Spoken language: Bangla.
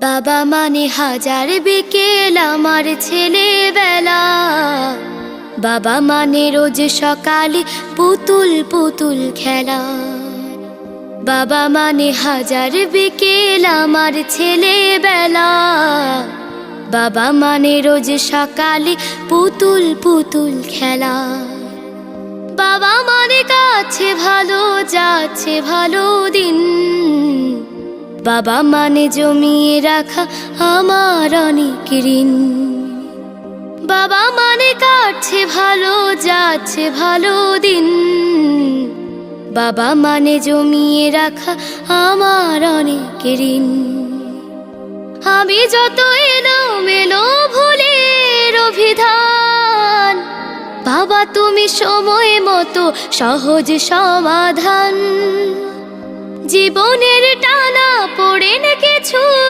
বাবা মানে হাজার বিকেল আমার ছেলেবেলা। বাবা মানে রোজ সকালে পুতুল পুতুল খেলা। বাবা মানে হাজার বিকেল আমার ছেলেবেলা। বাবা মানে রোজ সকালে পুতুল পুতুল খেলা। বাবা মানে কাছে ভালো যাচ্ছে ভালো দিন। বাবা মানে জমিয়ে রাখা আমার অনেক ঋণ। বাবা মানে কাটছে ভালো যাচ্ছে ভালো দিন। বাবা মানে জমিয়ে রাখা আমার অনেক ঋণ। আমি যত এলোমেলো ভুলের অভিধান, বাবা তুমি সময় মতো সহজ সমাধান। জীবনের টানা পড়ে না কিছু